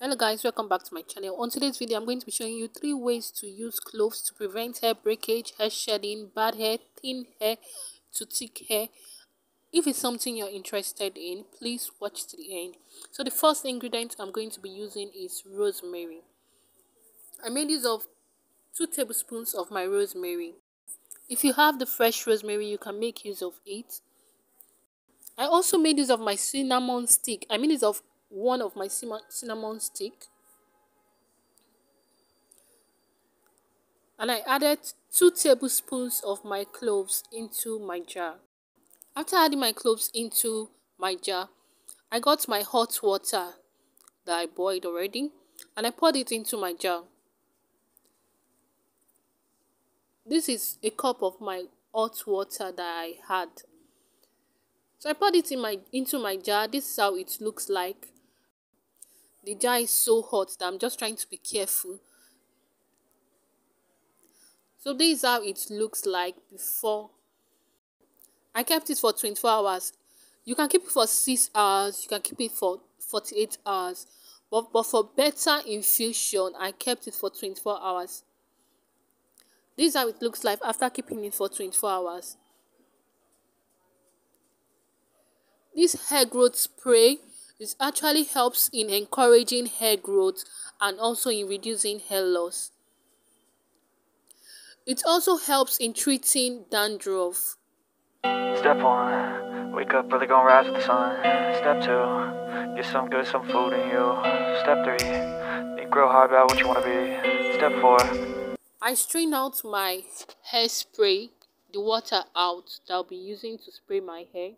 Hello guys, welcome back to my channel. On today's video I'm going to be showing you 3 ways to use cloves to prevent hair breakage, hair shedding, bad hair, thin hair to thick hair. If it's something you're interested in, please watch to the end. So the first ingredient I'm going to be using is rosemary. I made use of 2 tablespoons of my rosemary. If you have the fresh rosemary, you can make use of it. I also made use of my cinnamon stick. I made use of one of my cinnamon stick. And I added 2 tablespoons of my cloves into my jar. After adding my cloves into my jar, I got my hot water that I boiled already and I poured it into my jar. This is a cup of my hot water that I had. So I poured it into my jar. This is how it looks like. The jar is so hot that I'm just trying to be careful. So this is how it looks like before. I kept it for 24 hours. You can keep it for 6 hours. You can keep it for 48 hours. But for better infusion, I kept it for 24 hours. This is how it looks like after keeping it for 24 hours. This hair growth spray actually helps in encouraging hair growth and also in reducing hair loss. It also helps in treating dandruff. Step 1, wake up early, gonna rise with the sun. Step 2, get some good, some food in you. Step 3, think real hard about what you want to be. Step 4, I strain out my hairspray, the water out that I'll be using to spray my hair.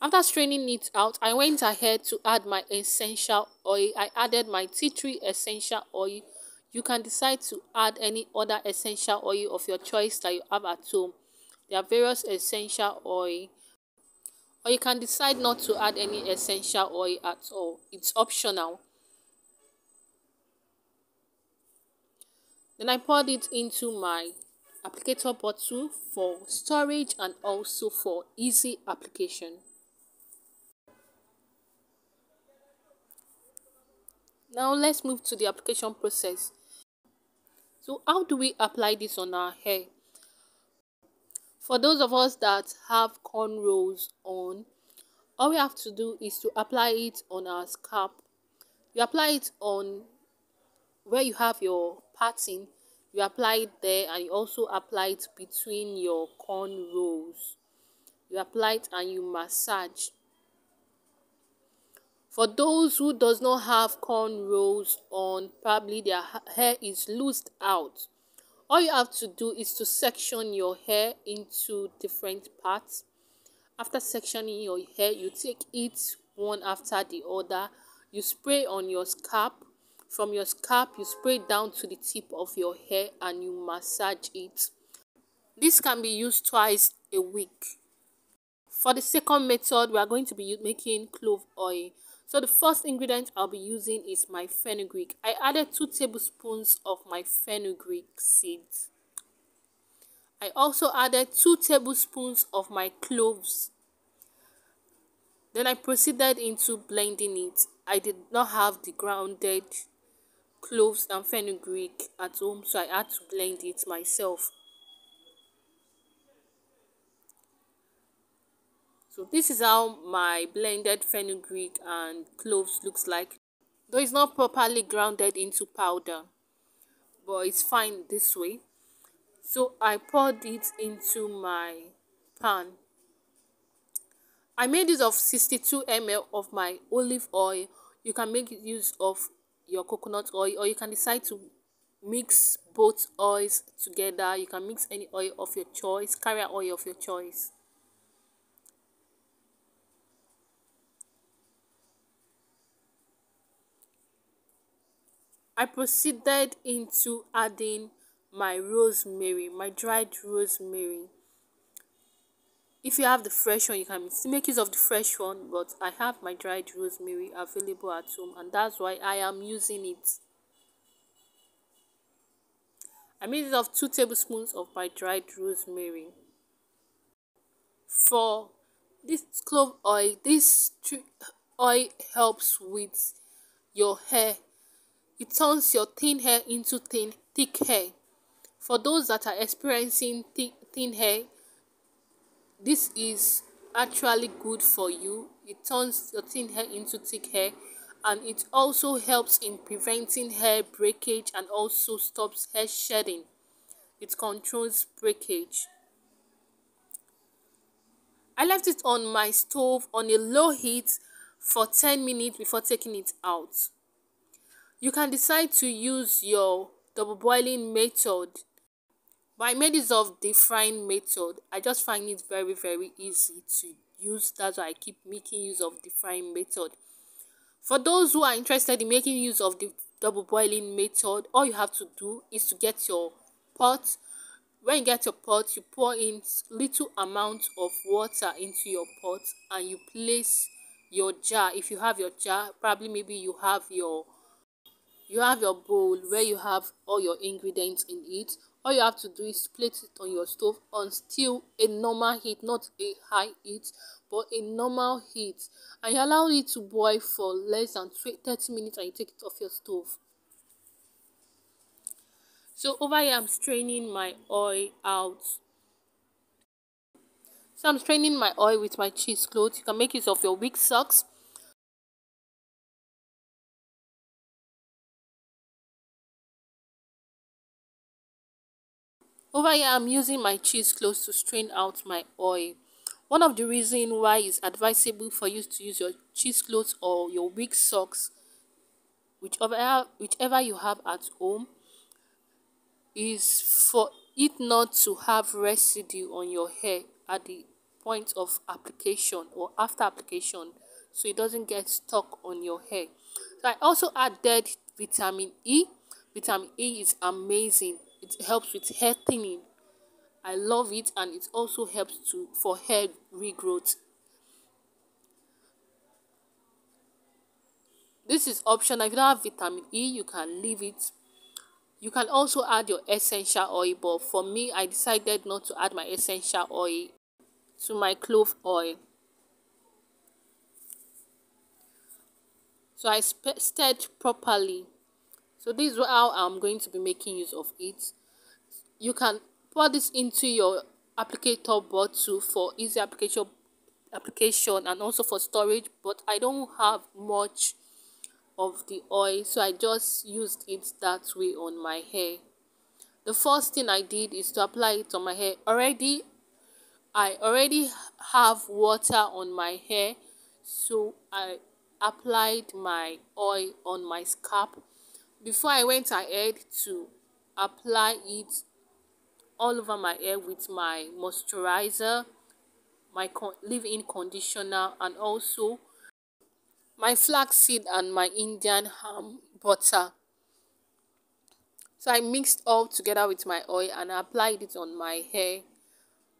After straining it out, I went ahead to add my essential oil. I added my tea tree essential oil. You can decide to add any other essential oil of your choice that you have at home. There are various essential oil, or you can decide not to add any essential oil at all. It's optional. Then I poured it into my applicator bottle for storage and also for easy application. Now let's move to the application process. So how do we apply this on our hair? For those of us that have cornrows on, all we have to do is to apply it on our scalp. You apply it on where you have your parting, you apply it there, and you also apply it between your cornrows. You apply it and you massage. For those who does not have cornrows on, probably their hair is loosed out, all you have to do is to section your hair into different parts. After sectioning your hair, you take it one after the other. You spray on your scalp. From your scalp, you spray down to the tip of your hair and you massage it. This can be used twice a week. For the second method, we are going to be making clove oil. So the first ingredient I'll be using is my fenugreek. I added 2 tablespoons of my fenugreek seeds. I also added 2 tablespoons of my cloves. Then I proceeded into blending it. I did not have the grounded cloves and fenugreek at home, so I had to blend it myself. So this is how my blended fenugreek and cloves looks like. Though it's not properly grounded into powder, but it's fine this way. So I poured it into my pan. I made use of 62 ml of my olive oil. You can make use of your coconut oil, or you can decide to mix both oils together. You can mix any oil of your choice, carrier oil of your choice. I proceeded into adding my rosemary, my dried rosemary. If you have the fresh one, you can still make use of the fresh one, but I have my dried rosemary available at home and that's why I am using it. I made use of 2 tablespoons of my dried rosemary. For this clove oil, this oil helps with your hair. It turns your thin hair into thick hair. For those that are experiencing thin hair, this is actually good for you. It turns your thin hair into thick hair, and it also helps in preventing hair breakage and also stops hair shedding. It controls breakage. I left it on my stove on a low heat for 10 minutes before taking it out. You can decide to use your double boiling method, but I made use of the frying method. I just find it very easy to use. That's why I keep making use of the frying method. For those who are interested in making use of the double boiling method, all you have to do is to get your pot. When you get your pot, you pour in little amount of water into your pot, and you place your jar. If you have your jar, probably maybe you have your bowl where you have all your ingredients in it. All you have to do is place it on your stove on still a normal heat, not a high heat, but a normal heat, and you allow it to boil for less than 30 minutes, and you take it off your stove. So over here I'm straining my oil out. So I'm straining my oil with my cheesecloth. You can make use of your wig socks. Over here I'm using my cheesecloth to strain out my oil. One of the reasons why it's advisable for you to use your cheesecloth or your wig socks, whichever you have at home, is for it not to have residue on your hair at the point of application or after application, so it doesn't get stuck on your hair. So I also added vitamin E. Vitamin E is amazing. It helps with hair thinning. I love it, and it also helps for hair regrowth. This is optional. If you don't have vitamin E, you can leave it. You can also add your essential oil, but for me, I decided not to add my essential oil to my clove oil. So I stirred properly. So this is how I'm going to be making use of it. You can pour this into your applicator bottle for easy application and also for storage, but I don't have much of the oil, so I just used it that way on my hair. The first thing I did is to apply it on my hair. I already have water on my hair, so I applied my oil on my scalp before I went ahead to apply it all over my hair with my moisturizer, my leave-in conditioner, and also my flaxseed and my Indian ham butter. So I mixed all together with my oil and I applied it on my hair.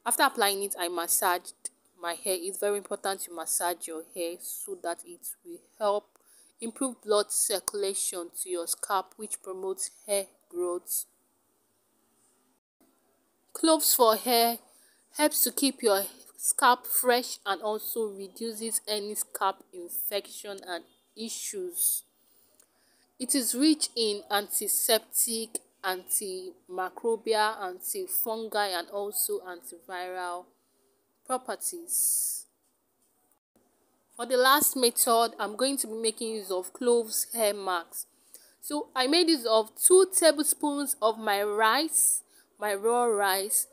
After applying it, I massaged my hair. It's very important to massage your hair so that it will help improve blood circulation to your scalp, which promotes hair growth. Cloves for hair helps to keep your scalp fresh and also reduces any scalp infection and issues. It is rich in antiseptic, antimicrobial, antifungal, and also antiviral properties. For the last method, I'm going to be making use of cloves hair masks. So I made use of 2 tablespoons of my rice, my raw rice.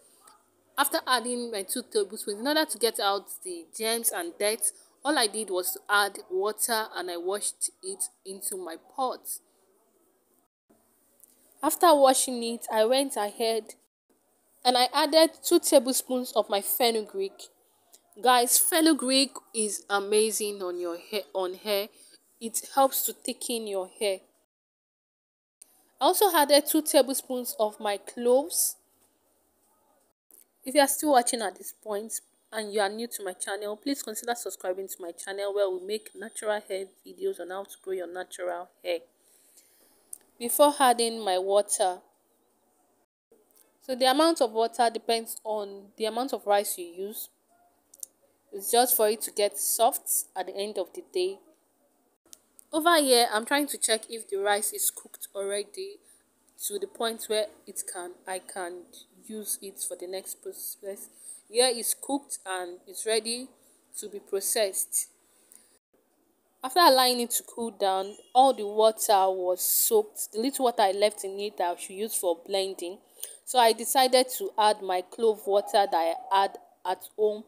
After adding my 2 tablespoons, in order to get out the germs and dirt, all I did was to add water and I washed it into my pot. After washing it, I went ahead and I added 2 tablespoons of my fenugreek. Guys, fenugreek is amazing on your hair. It helps to thicken your hair. I also added 2 tablespoons of my cloves. If you are still watching at this point and you are new to my channel, please consider subscribing to my channel where we make natural hair videos on how to grow your natural hair. Before adding my water, so the amount of water depends on the amount of rice you use. It's just for it to get soft at the end of the day. Over here, I'm trying to check if the rice is cooked already to the point where I can use it for the next process. Here is cooked and it's ready to be processed. After allowing it to cool down, all the water was soaked. The little water I left in it that I should use for blending. So I decided to add my clove water that I add at home.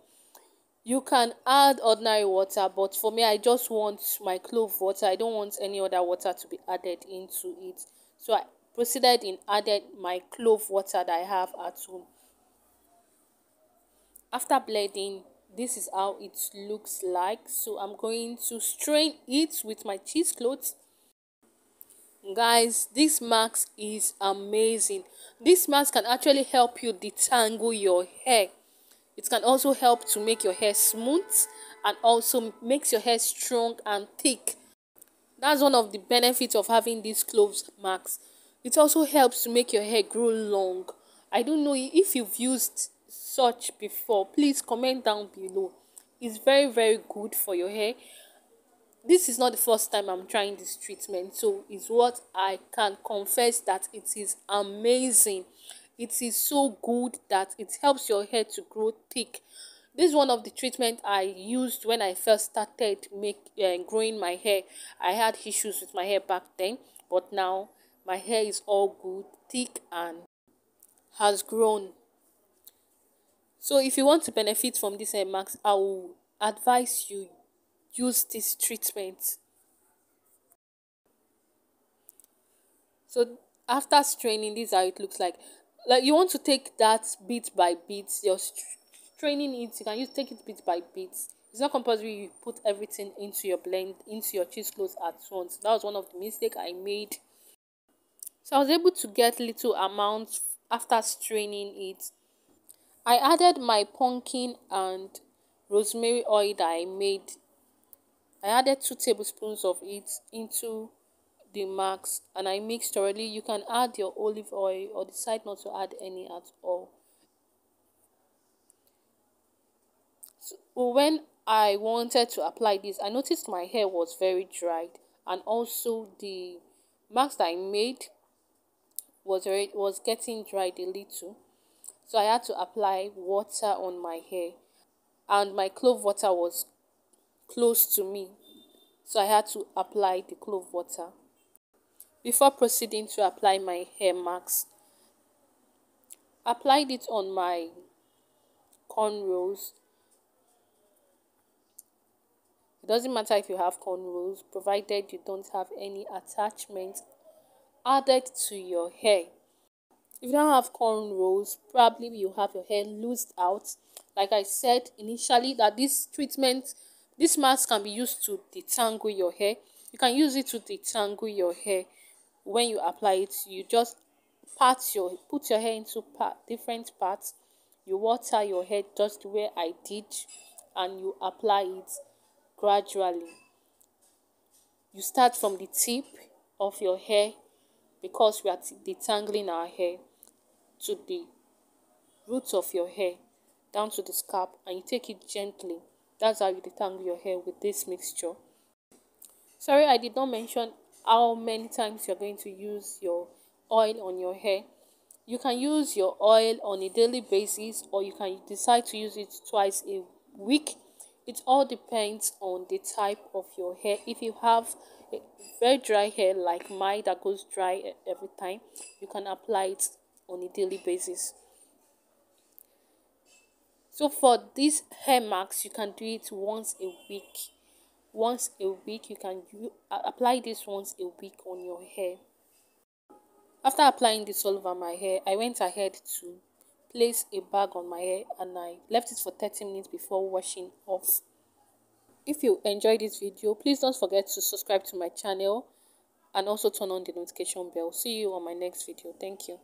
You can add ordinary water, but for me, I just want my clove water. I don't want any other water to be added into it. So I proceeded in added my clove water that I have at home. After blending, this is how it looks like. So I'm going to strain it with my cheesecloth. Guys, this mask is amazing. This mask can actually help you detangle your hair. It can also help to make your hair smooth and also makes your hair strong and thick. That's one of the benefits of having these cloves mask. It also helps to make your hair grow long. I don't know if you've used such before. Please comment down below. It's very, very good for your hair. This is not the first time I'm trying this treatment, so it's what I can confess that it is amazing. It is so good that it helps your hair to grow thick. This is one of the treatment I used when I first started growing my hair. I had issues with my hair back then, but now my hair is all good, thick, and has grown. So if you want to benefit from this hair mask, I will advise you use this treatment. So after straining, this is how it looks like. Like you want to take that bit by bit, you're straining it. You can take it bit by bit. It's not compulsory you put everything into your blend, into your cheesecloth at once. That was one of the mistakes I made. So I was able to get little amounts after straining it. I added my pumpkin and rosemary oil that I made. I added 2 tablespoons of it into the mask and I mixed thoroughly. You can add your olive oil or decide not to add any at all. So when I wanted to apply this, I noticed my hair was very dried and also the mask that I made was getting dried a little. So I had to apply water on my hair and my clove water was close to me. So I had to apply the clove water. Before proceeding to apply my hair mask, applied it on my cornrows. It doesn't matter if you have cornrows, provided you don't have any attachment added to your hair. If you don't have cornrows, probably you have your hair loosed out. Like I said initially, that this mask can be used to detangle your hair. You can use it to detangle your hair. When you apply it, you just put your hair into different parts. You water your hair just the way I did, and you apply it gradually. You start from the tip of your hair because we are detangling our hair to the roots of your hair down to the scalp, and you take it gently. That's how you detangle your hair with this mixture. Sorry, I did not mention how many times you're going to use your oil on your hair. You can use your oil on a daily basis or you can decide to use it twice a week. It all depends on the type of your hair. If you have a very dry hair like mine that goes dry every time, you can apply it on a daily basis. So for these hair marks, you can do it once a week. Once a week, you can apply this once a week on your hair. After applying this all over my hair, I went ahead to place a bag on my hair and I left it for 30 minutes before washing off. If you enjoyed this video, please don't forget to subscribe to my channel and also turn on the notification bell. See you on my next video. Thank you.